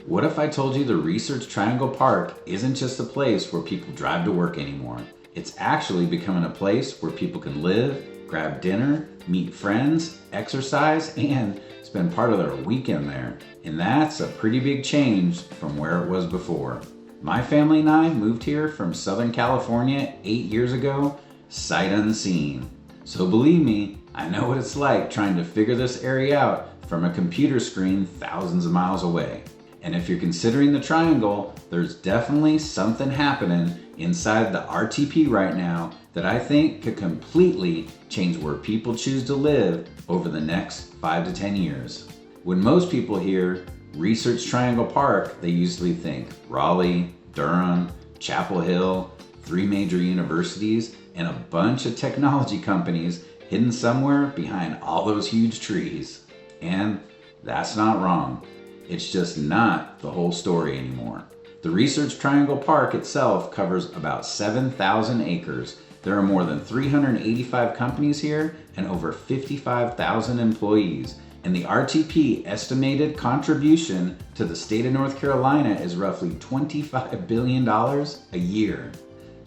What if I told you the Research Triangle Park isn't just a place where people drive to work anymore? It's actually becoming a place where people can live, grab dinner, meet friends, exercise, and spend part of their weekend there. And that's a pretty big change from where it was before. My family and I moved here from Southern California 8 years ago, sight unseen. So believe me, I know what it's like trying to figure this area out from a computer screen thousands of miles away. And if you're considering the Triangle, there's definitely something happening inside the RTP right now that I think could completely change where people choose to live over the next 5 to 10 years. When most people hear Research Triangle Park, they usually think Raleigh, Durham, Chapel Hill, 3 major universities, and a bunch of technology companies hidden somewhere behind all those huge trees. And that's not wrong. It's just not the whole story anymore. The Research Triangle Park itself covers about 7,000 acres. There are more than 385 companies here and over 55,000 employees. And the RTP estimated contribution to the state of North Carolina is roughly $25 billion a year.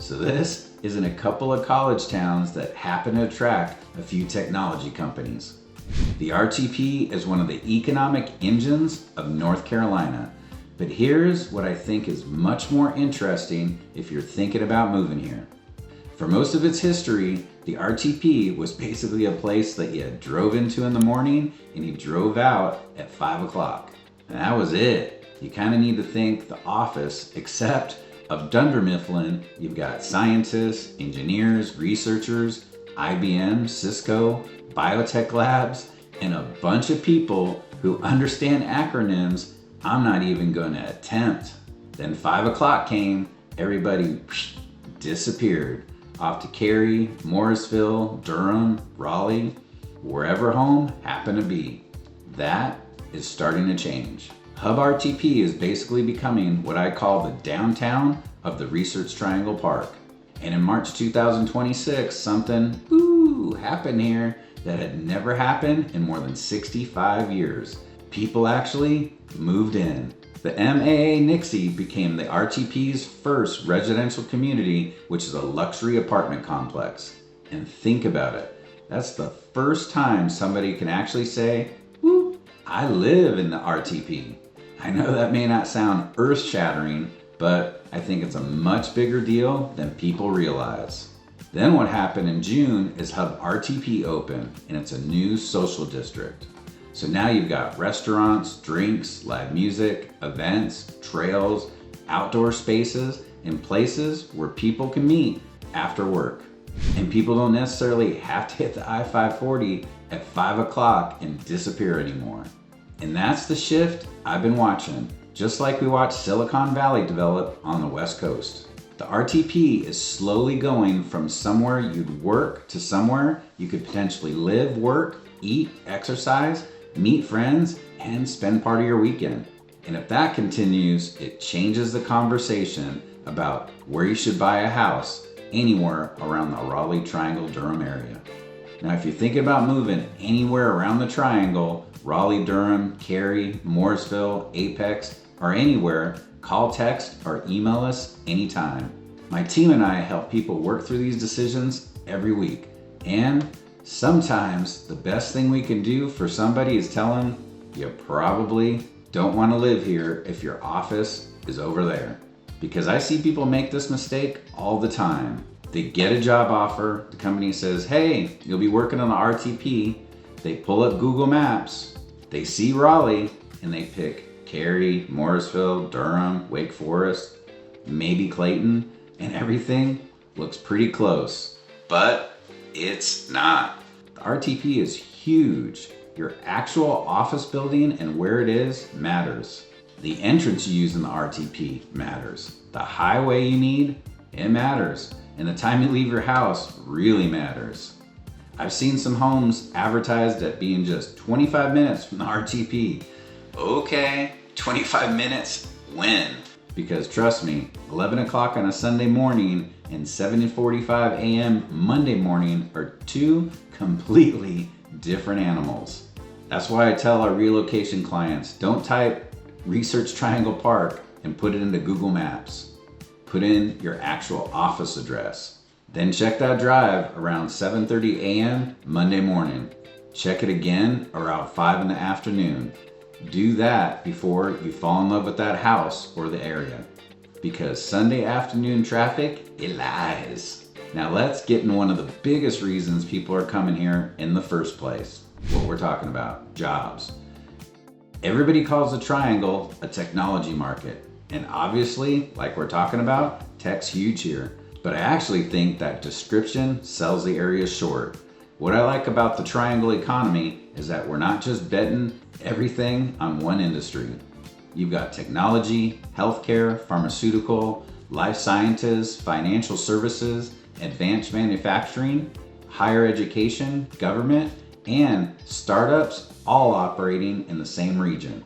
So this isn't a couple of college towns that happen to attract a few technology companies. The RTP is one of the economic engines of North Carolina. But here's what I think is much more interesting if you're thinking about moving here. For most of its history, the RTP was basically a place that you drove into in the morning and you drove out at 5 o'clock. And that was it. You kind of need to think the office, except of Dunder Mifflin, you've got scientists, engineers, researchers, IBM, Cisco, biotech labs, and a bunch of people who understand acronyms I'm not even going to attempt. Then 5 o'clock came, everybody disappeared off to Cary, Morrisville, Durham, Raleigh, wherever home happened to be. That is starting to change. Hub RTP is basically becoming what I call the downtown of the Research Triangle Park. And in March 2026, something happened here that had never happened in more than 65 years. People actually moved in. The MAA Nixie became the RTP's first residential community, which is a luxury apartment complex. And think about it. That's the first time somebody can actually say, I live in the RTP. I know that may not sound earth-shattering, but I think it's a much bigger deal than people realize. Then what happened in June is Hub RTP opened, and it's a new social district. So now you've got restaurants, drinks, live music, events, trails, outdoor spaces, and places where people can meet after work. And people don't necessarily have to hit the I-540 at 5 o'clock and disappear anymore. And that's the shift I've been watching, just like we watched Silicon Valley develop on the West Coast. The RTP is slowly going from somewhere you'd work to somewhere you could potentially live, work, eat, exercise, meet friends, and spend part of your weekend. And if that continues, it changes the conversation about where you should buy a house anywhere around the Raleigh Triangle Durham area. Now, if you're thinking about moving anywhere around the Triangle, Raleigh, Durham, Cary, Morrisville, Apex, or anywhere, call, text, or email us anytime. My team and I help people work through these decisions every week. And sometimes the best thing we can do for somebody is tell them you probably don't want to live here if your office is over there. Because I see people make this mistake all the time. They get a job offer, the company says, hey, you'll be working on the RTP. They pull up Google Maps, they see Raleigh, and they pick Cary, Morrisville, Durham, Wake Forest, maybe Clayton, and everything looks pretty close. But it's not. The RTP is huge. Your actual office building and where it is matters. The entrance you use in the RTP matters. The highway you need, it matters. And the time you leave your house really matters. I've seen some homes advertised at being just 25 minutes from the RTP. Okay, 25 minutes, when? Because trust me, 11 o'clock on a Sunday morning and 7:45 a.m. Monday morning are two completely different animals. That's why I tell our relocation clients, don't type Research Triangle Park and put it into Google Maps. Put in your actual office address. Then check that drive around 7:30 a.m. Monday morning. Check it again around 5 in the afternoon. Do that before you fall in love with that house or the area. Because Sunday afternoon traffic, it lies. Now let's get into one of the biggest reasons people are coming here in the first place. What we're talking about, jobs. Everybody calls the Triangle a technology market. And obviously, like we're talking about, tech's huge here. But I actually think that description sells the area short. What I like about the Triangle economy is that we're not just betting everything on one industry. You've got technology, healthcare, pharmaceutical, life sciences, financial services, advanced manufacturing, higher education, government, and startups all operating in the same region.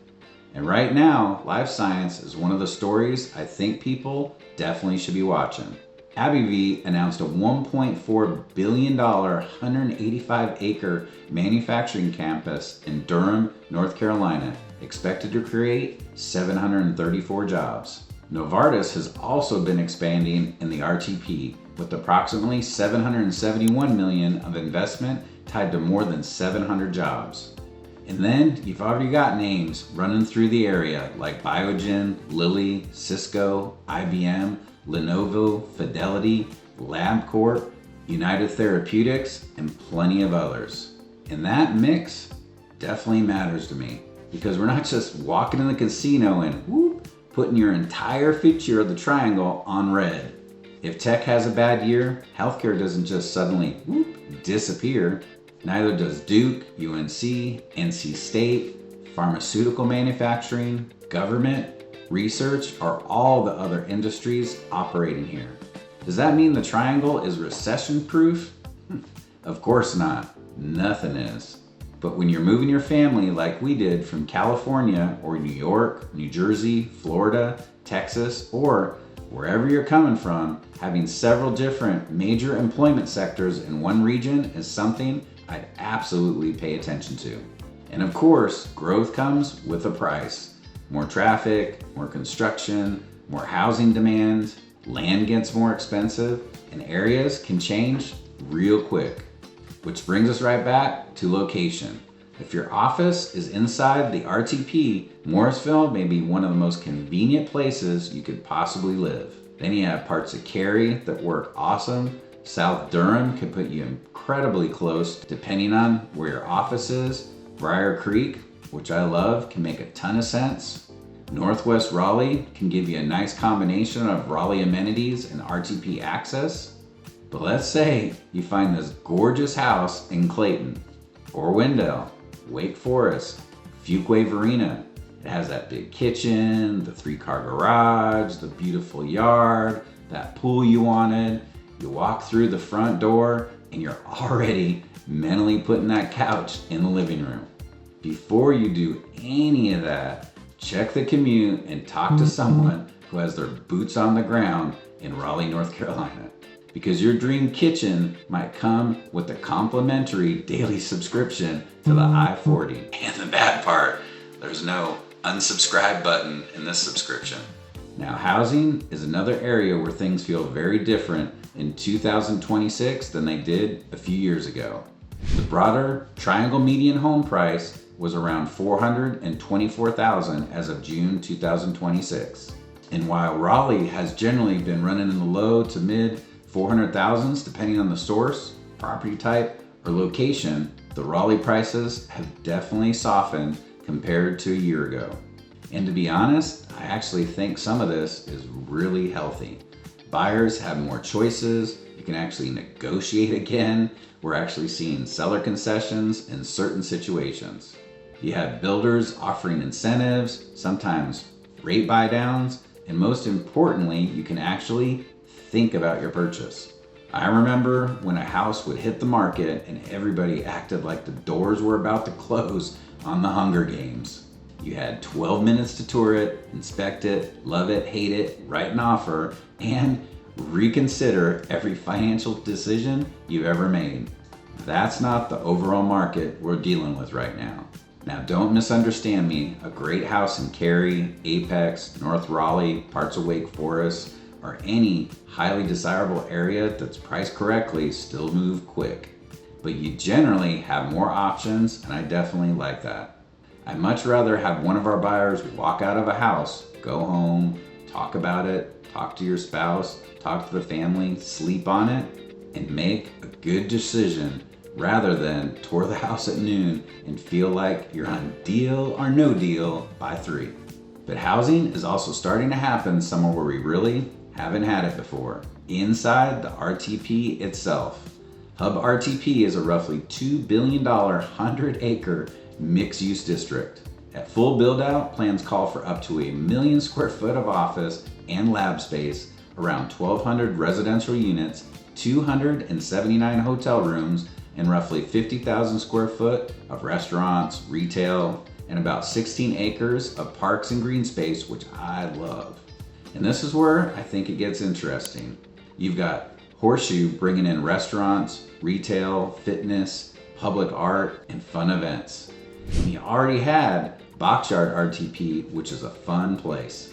And right now, life science is one of the stories I think people definitely should be watching. AbbVie announced a $1.4 billion, 185-acre manufacturing campus in Durham, North Carolina, expected to create 734 jobs. Novartis has also been expanding in the RTP with approximately $771 million of investment tied to more than 700 jobs. And then you've already got names running through the area like Biogen, Lilly, Cisco, IBM, Lenovo, Fidelity, LabCorp, United Therapeutics, and plenty of others. And that mix definitely matters to me because we're not just walking in the casino and whoop, putting your entire feature of the Triangle on red. If tech has a bad year, healthcare doesn't just suddenly whoop, disappear. Neither does Duke, UNC, NC State, pharmaceutical manufacturing, government, research, or all the other industries operating here. Does that mean the Triangle is recession-proof? Of course not. Nothing is. But when you're moving your family like we did from California or New York, New Jersey, Florida, Texas, or wherever you're coming from, having several different major employment sectors in one region is something I'd absolutely pay attention to. And of course, growth comes with a price. More traffic, more construction, more housing demand, land gets more expensive, and areas can change real quick. Which brings us right back to location. If your office is inside the RTP, Morrisville may be one of the most convenient places you could possibly live. Then you have parts of Cary that work awesome. South Durham can put you incredibly close depending on where your office is. Briar Creek, which I love, can make a ton of sense. Northwest Raleigh can give you a nice combination of Raleigh amenities and RTP access. But let's say you find this gorgeous house in Clayton, or Wendell, Wake Forest, Fuquay Varina. It has that big kitchen, the 3-car garage, the beautiful yard, that pool you wanted. You walk through the front door and you're already mentally putting that couch in the living room. Before you do any of that, check the commute and talk to someone who has their boots on the ground in Raleigh, North Carolina. Because your dream kitchen might come with a complimentary daily subscription to the I-40. And the bad part, there's no unsubscribe button in this subscription. Now, housing is another area where things feel very different in 2026 than they did a few years ago. The broader Triangle median home price was around $424,000 as of June 2026. And while Raleigh has generally been running in the low to mid 400,000s depending on the source, property type, or location, the Raleigh prices have definitely softened compared to a year ago. And to be honest, I actually think some of this is really healthy. Buyers have more choices, you can actually negotiate again. We're actually seeing seller concessions in certain situations. You have builders offering incentives, sometimes rate buy downs, and most importantly, you can actually think about your purchase. I remember when a house would hit the market and everybody acted like the doors were about to close on the Hunger Games. You had 12 minutes to tour it, inspect it, love it, hate it, write an offer, and reconsider every financial decision you've ever made. That's not the overall market we're dealing with right now. Now don't misunderstand me, a great house in Cary, Apex, North Raleigh, parts of Wake Forest, or any highly desirable area that's priced correctly still move quick. But you generally have more options, and I definitely like that. I'd much rather have one of our buyers walk out of a house, go home, talk about it, talk to your spouse, talk to the family, sleep on it, and make a good decision rather than tour the house at noon and feel like you're on deal or no deal by 3. But housing is also starting to happen somewhere where we really haven't had it before, inside the RTP itself. Hub RTP is a roughly $2 billion 100-acre mixed-use district. At full build-out, plans call for up to 1 million square foot of office and lab space, around 1,200 residential units, 279 hotel rooms, and roughly 50,000 square foot of restaurants, retail, and about 16 acres of parks and green space, which I love. And this is where I think it gets interesting. You've got Horseshoe bringing in restaurants, retail, fitness, public art, and fun events. And you already had Boxyard RTP, which is a fun place.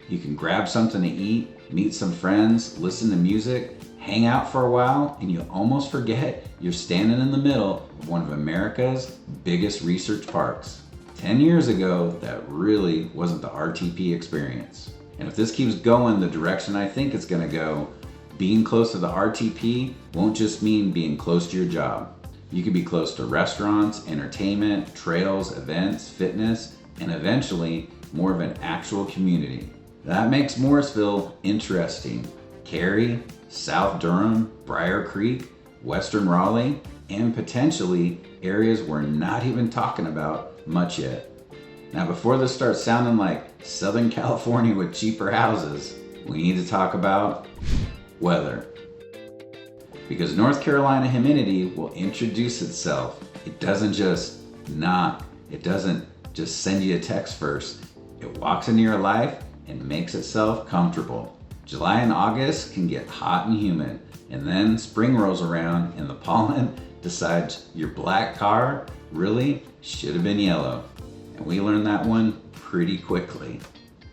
You can grab something to eat, meet some friends, listen to music, hang out for a while, and you almost forget you're standing in the middle of one of America's biggest research parks. 10 years ago, that really wasn't the RTP experience. And if this keeps going the direction I think it's gonna go, being close to the RTP won't just mean being close to your job. You can be close to restaurants, entertainment, trails, events, fitness, and eventually more of an actual community. That makes Morrisville interesting. Cary, South Durham, Briar Creek, Western Raleigh, and potentially areas we're not even talking about much yet. Now before this starts sounding like Southern California with cheaper houses, we need to talk about weather. Because North Carolina humidity will introduce itself. It doesn't just knock. It doesn't just send you a text first. It walks into your life and makes itself comfortable. July and August can get hot and humid, and then spring rolls around and the pollen decides your black car really should have been yellow. And we learned that one pretty quickly.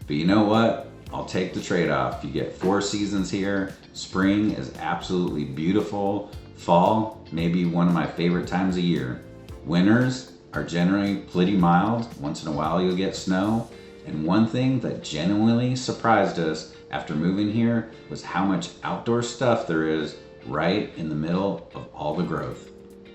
But you know what? I'll take the trade-off. You get 4 seasons here. Spring is absolutely beautiful. Fall, maybe one of my favorite times of year. Winters are generally pretty mild. Once in a while you'll get snow. And one thing that genuinely surprised us after moving here was how much outdoor stuff there is right in the middle of all the growth.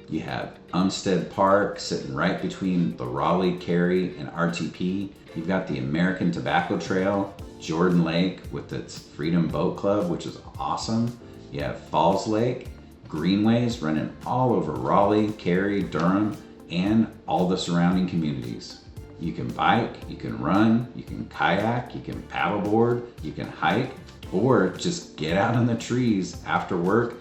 You have Umstead Park sitting right between the Raleigh, Cary, and RTP. You've got the American Tobacco Trail, Jordan Lake with its Freedom Boat Club, which is awesome. You have Falls Lake, greenways running all over Raleigh, Cary, Durham, and all the surrounding communities. You can bike, you can run, you can kayak, you can paddleboard, you can hike, or just get out in the trees after work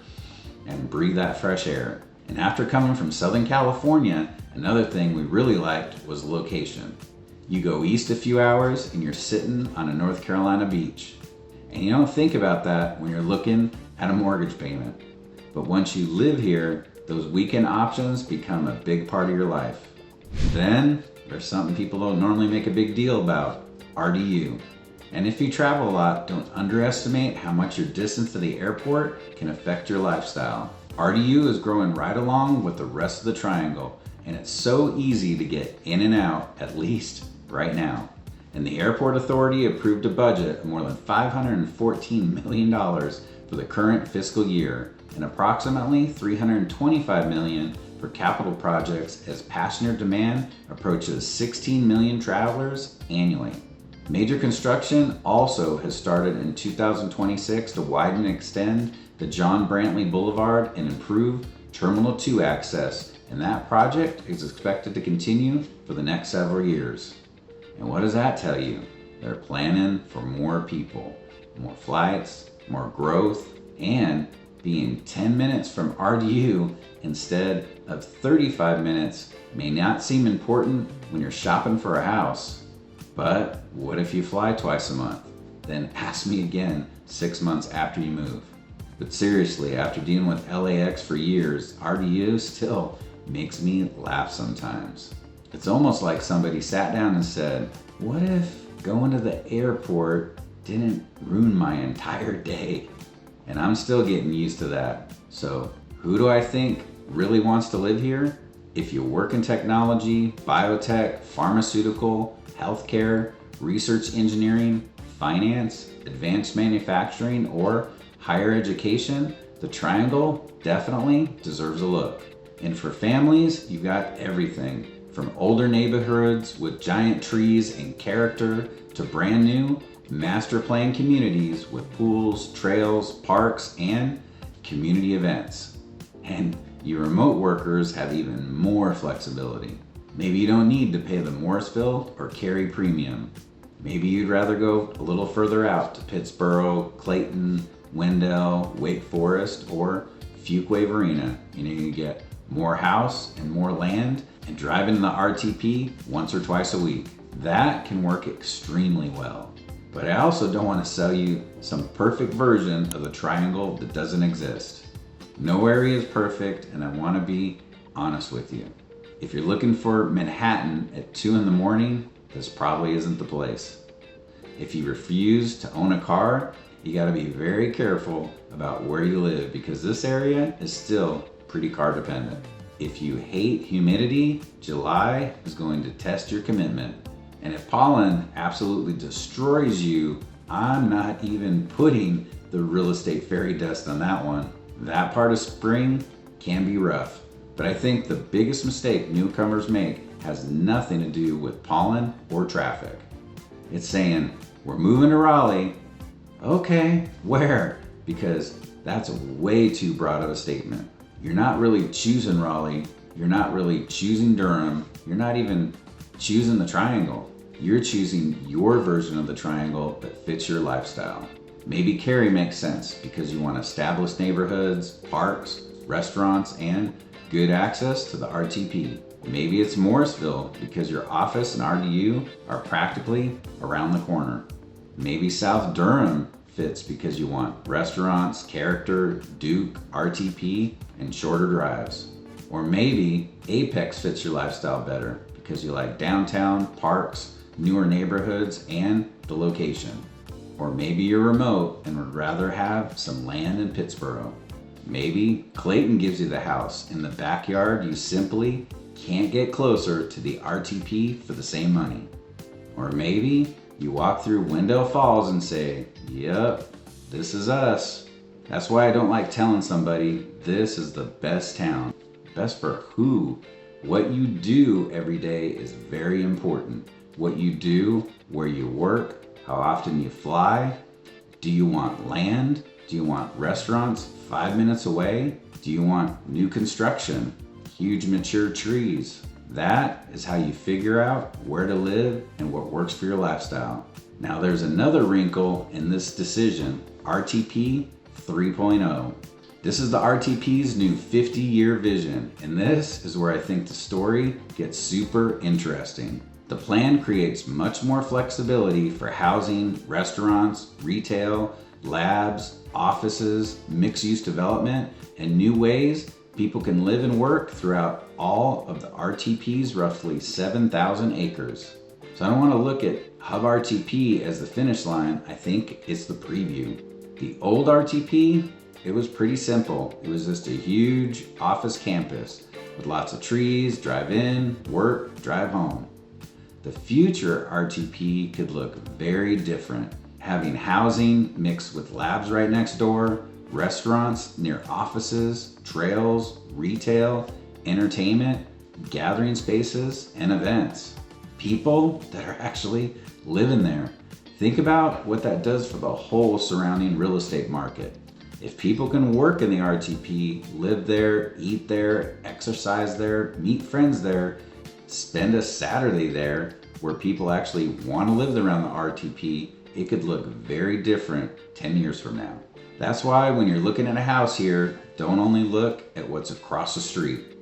and breathe that fresh air. And after coming from Southern California, another thing we really liked was location. You go east a few hours and you're sitting on a North Carolina beach. And you don't think about that when you're looking at a mortgage payment. But once you live here, those weekend options become a big part of your life. Then there's something people don't normally make a big deal about, RDU. And if you travel a lot, don't underestimate how much your distance to the airport can affect your lifestyle. RDU is growing right along with the rest of the triangle, and it's so easy to get in and out, at least right now. And the Airport Authority approved a budget of more than $514 million for the current fiscal year, and approximately $325 million for capital projects as passenger demand approaches 16 million travelers annually. Major construction also has started in 2026 to widen and extend the John Brantley Boulevard and improve Terminal 2 access, and that project is expected to continue for the next several years. And what does that tell you? They're planning for more people, more flights, more growth, and being 10 minutes from RDU instead of 35 minutes may not seem important when you're shopping for a house. But what if you fly twice a month? Then ask me again 6 months after you move. But seriously, after dealing with LAX for years, RDU still makes me laugh sometimes. It's almost like somebody sat down and said, what if going to the airport didn't ruin my entire day? And I'm still getting used to that. So who do I think really wants to live here? If you work in technology, biotech, pharmaceutical, healthcare, research engineering, finance, advanced manufacturing, or higher education, the Triangle definitely deserves a look. And for families, you've got everything from older neighborhoods with giant trees and character to brand new master plan communities with pools, trails, parks, and community events. And you remote workers have even more flexibility. Maybe you don't need to pay the Morrisville or Cary premium. Maybe you'd rather go a little further out to Pittsboro, Clayton, Wendell, Wake Forest, or Fuquay-Varina. You get more house and more land and drive into the RTP once or twice a week. That can work extremely well. But I also don't want to sell you some perfect version of the Triangle that doesn't exist. No area is perfect, and I want to be honest with you. If you're looking for Manhattan at 2 in the morning, this probably isn't the place. If you refuse to own a car, you got to be very careful about where you live because this area is still pretty car dependent. If you hate humidity, July is going to test your commitment. And if pollen absolutely destroys you, I'm not even putting the real estate fairy dust on that one. That part of spring can be rough. But I think the biggest mistake newcomers make has nothing to do with pollen or traffic. It's saying, we're moving to Raleigh. Okay, where? Because that's way too broad of a statement. You're not really choosing Raleigh. You're not really choosing Durham. You're not even choosing the Triangle. You're choosing your version of the Triangle that fits your lifestyle. Maybe Cary makes sense because you want established neighborhoods, parks, restaurants, and good access to the RTP. Maybe it's Morrisville because your office and RDU are practically around the corner. Maybe South Durham fits because you want restaurants, character, Duke, RTP, and shorter drives. Or maybe Apex fits your lifestyle better because you like downtown, parks, newer neighborhoods, and the location. Or maybe you're remote and would rather have some land in Pittsboro. Maybe Clayton gives you the house in the backyard you simply can't get closer to the RTP for the same money. Or maybe you walk through Wendell Falls and say, yep, this is us. That's why I don't like telling somebody this is the best town. Best for who? What you do every day is very important. What you do, where you work, how often you fly. Do you want land? Do you want restaurants 5 minutes away? Do you want new construction, huge mature trees? That is how you figure out where to live and what works for your lifestyle. Now there's another wrinkle in this decision, RTP 3.0. This is the RTP's new 50-year vision, and this is where I think the story gets super interesting. The plan creates much more flexibility for housing, restaurants, retail, labs, offices, mixed-use development, and new ways people can live and work throughout all of the RTP's roughly 7,000 acres. So I don't want to look at Hub RTP as the finish line. I think it's the preview. The old RTP, it was pretty simple. It was just a huge office campus with lots of trees, drive in, work, drive home. The future RTP could look very different, having housing mixed with labs right next door, restaurants near offices, trails, retail, entertainment, gathering spaces, and events. People that are actually living there. Think about what that does for the whole surrounding real estate market. If people can work in the RTP, live there, eat there, exercise there, meet friends there, spend a Saturday there where people actually want to live around the RTP, it could look very different 10 years from now. That's why when you're looking at a house here, don't only look at what's across the street.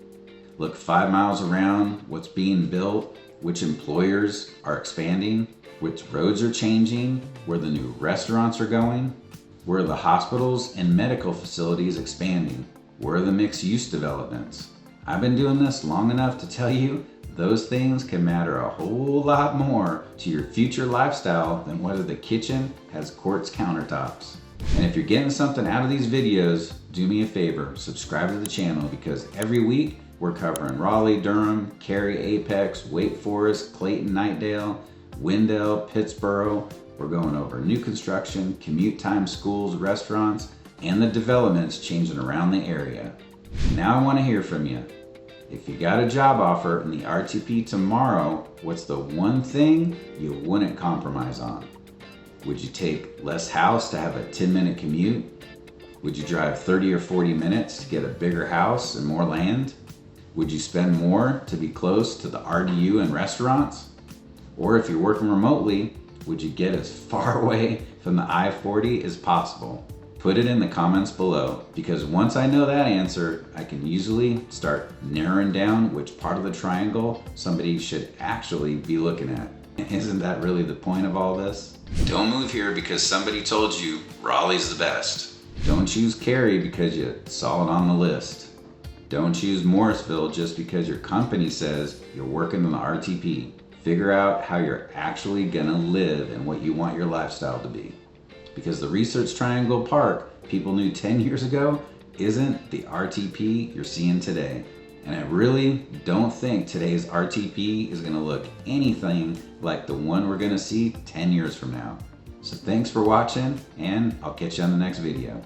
Look 5 miles around, what's being built, which employers are expanding, which roads are changing, where the new restaurants are going, where the hospitals and medical facilities expanding, where are the mixed use developments. I've been doing this long enough to tell you those things can matter a whole lot more to your future lifestyle than whether the kitchen has quartz countertops. And if you're getting something out of these videos, do me a favor, subscribe to the channel, because every week we're covering Raleigh, Durham, Cary, Apex, Wake Forest, Clayton, Knightdale, Wendell, Pittsboro. We're going over new construction, commute time, schools, restaurants, and the developments changing around the area. Now I want to hear from you. If you got a job offer in the RTP tomorrow, what's the one thing you wouldn't compromise on? Would you take less house to have a 10-minute commute? Would you drive 30 or 40 minutes to get a bigger house and more land? Would you spend more to be close to the RDU and restaurants? Or if you're working remotely, would you get as far away from the I-40 as possible? Put it in the comments below, because once I know that answer, I can usually start narrowing down which part of the triangle somebody should actually be looking at. Isn't that really the point of all this? Don't move here because somebody told you Raleigh's the best. Don't choose Cary because you saw it on the list. Don't choose Morrisville just because your company says you're working on the RTP. Figure out how you're actually gonna live and what you want your lifestyle to be. Because the Research Triangle Park people knew 10 years ago isn't the RTP you're seeing today. And I really don't think today's RTP is gonna look anything like the one we're gonna see 10 years from now. So thanks for watching, and I'll catch you on the next video.